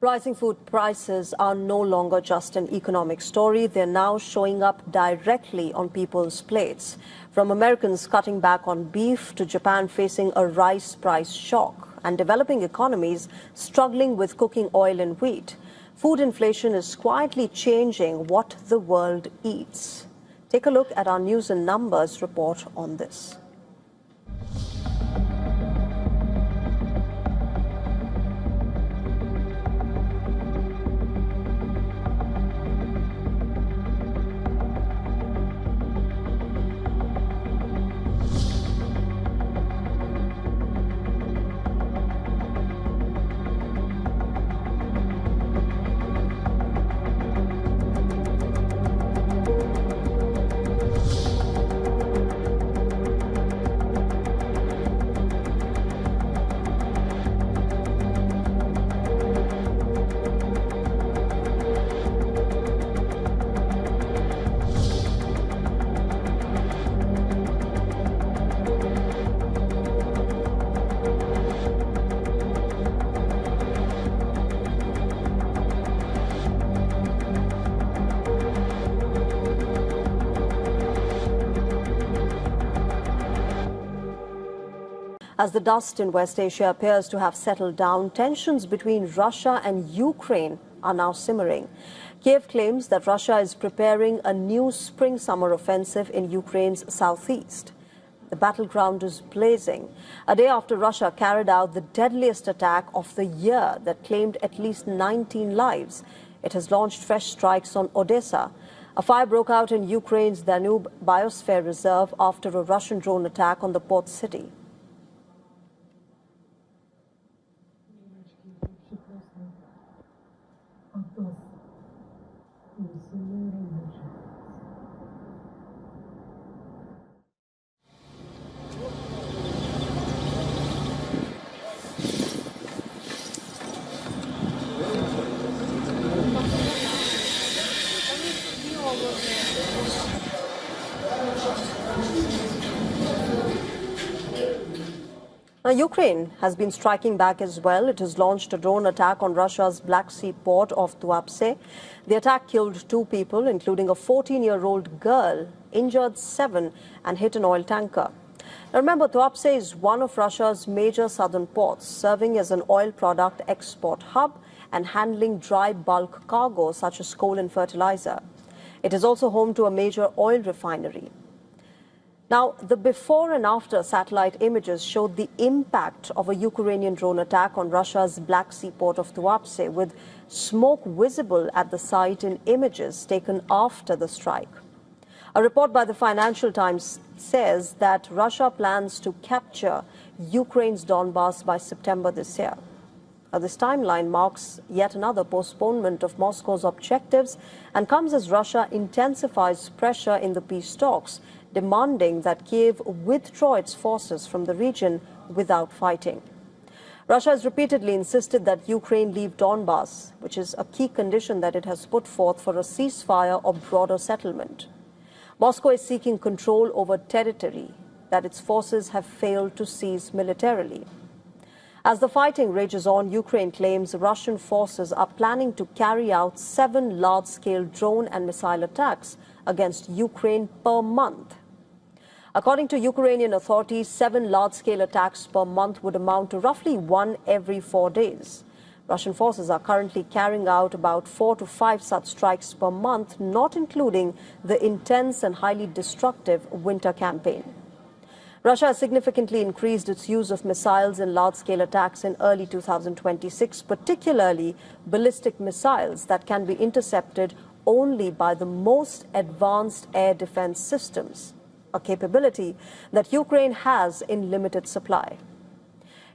Rising food prices are no longer just an economic story. They're now showing up directly on people's plates. From Americans cutting back on beef to Japan facing a rice price shock and developing economies struggling with cooking oil and wheat, food inflation is quietly changing what the world eats. Take a look at our News and Numbers report on this. As the dust in West Asia appears to have settled down, tensions between Russia and Ukraine are now simmering. Kiev claims that Russia is preparing a new spring-summer offensive in Ukraine's southeast. The battleground is blazing, a day after Russia carried out the deadliest attack of the year that claimed at least 19 lives. It has launched fresh strikes on Odessa. A fire broke out in Ukraine's Danube Biosphere Reserve after a Russian drone attack on the port city. Now, Ukraine has been striking back as well. It has launched a drone attack on Russia's Black Sea port of Tuapse. The attack killed 2 people, including a 14-year-old girl, injured 7, and hit an oil tanker. Now, remember, Tuapse is one of Russia's major southern ports, serving as an oil product export hub and handling dry bulk cargo such as coal and fertilizer. It is also home to a major oil refinery. Now, the before and after satellite images showed the impact of a Ukrainian drone attack on Russia's Black Sea port of Tuapse, with smoke visible at the site in images taken after the strike. A report by the Financial Times says that Russia plans to capture Ukraine's Donbas by September this year. This timeline marks yet another postponement of Moscow's objectives and comes as Russia intensifies pressure in the peace talks, demanding that Kiev withdraw its forces from the region without fighting. Russia has repeatedly insisted that Ukraine leave Donbas, which is a key condition that it has put forth for a ceasefire or broader settlement. Moscow is seeking control over territory that its forces have failed to seize militarily. As the fighting rages on, Ukraine claims Russian forces are planning to carry out 7 large-scale drone and missile attacks against Ukraine per month. According to Ukrainian authorities, 7 large-scale attacks per month would amount to roughly 1 every 4 days. Russian forces are currently carrying out about 4 to 5 such strikes per month, not including the intense and highly destructive winter campaign. Russia has significantly increased its use of missiles in large-scale attacks in early 2026, particularly ballistic missiles that can be intercepted only by the most advanced air defense systems, a capability that Ukraine has in limited supply.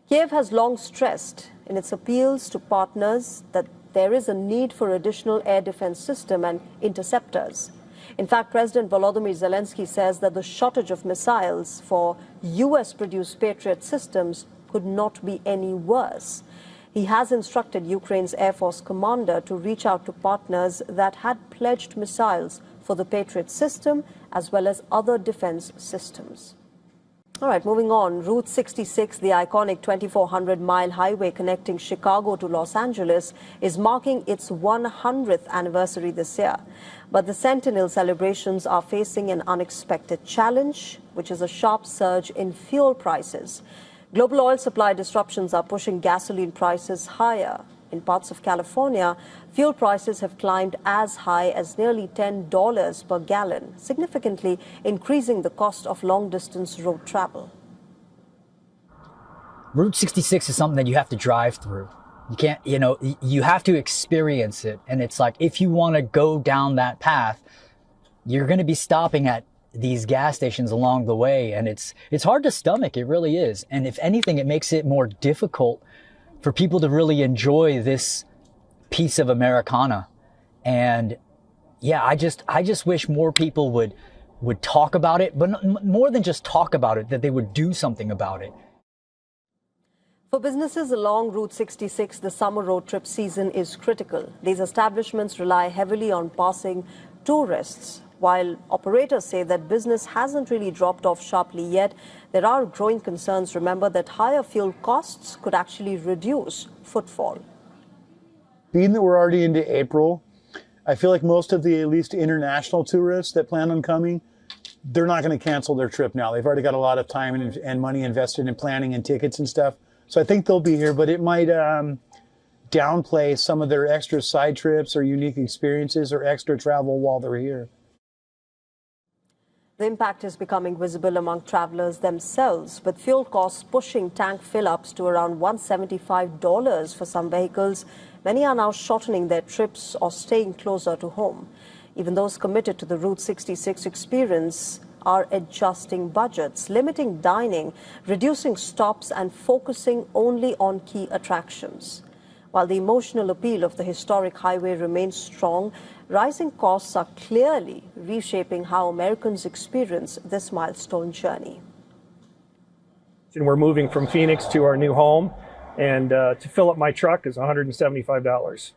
Kiev has long stressed in its appeals to partners that there is a need for additional air defense system and interceptors. In fact, President Volodymyr Zelensky says that the shortage of missiles for US-produced Patriot systems could not be any worse. He has instructed Ukraine's Air Force commander to reach out to partners that had pledged missiles for the Patriot system as well as other defense systems. All right, moving on. Route 66, the iconic 2,400-mile highway connecting Chicago to Los Angeles, is marking its 100th anniversary this year. But the Centennial celebrations are facing an unexpected challenge, which is a sharp surge in fuel prices. Global oil supply disruptions are pushing gasoline prices higher. In parts of California, fuel prices have climbed as high as nearly $10 per gallon, significantly increasing the cost of long-distance road travel. Route 66 is something that you have to drive through. You can't, you have to experience it. And it's like, if you want to go down that path, you're going to be stopping at these gas stations along the way. And it's hard to stomach. It really is. And if anything, it makes it more difficult for people to really enjoy this piece of Americana. And yeah, I just wish more people would talk about it, but more than just talk about it, that they would do something about it. For businesses along Route 66, the summer road trip season is critical. These establishments rely heavily on passing tourists. While operators say that business hasn't really dropped off sharply yet, there are growing concerns, remember, that higher fuel costs could actually reduce footfall. Being that we're already into April, I feel like most of the at least international tourists that plan on coming, they're not going to cancel their trip now. They've already got a lot of time and money invested in planning and tickets and stuff. So I think they'll be here, but it might downplay some of their extra side trips or unique experiences or extra travel while they're here. The impact is becoming visible among travelers themselves, with fuel costs pushing tank fill-ups to around $175 for some vehicles. Many are now shortening their trips or staying closer to home. Even those committed to the Route 66 experience are adjusting budgets, limiting dining, reducing stops, and focusing only on key attractions. While the emotional appeal of the historic highway remains strong, rising costs are clearly reshaping how Americans experience this milestone journey. We're moving from Phoenix to our new home, and to fill up my truck is $175.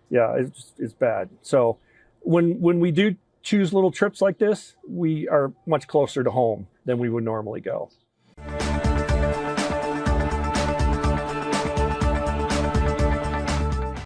Yeah, it's bad. So when we do choose little trips like this, we are much closer to home than we would normally go.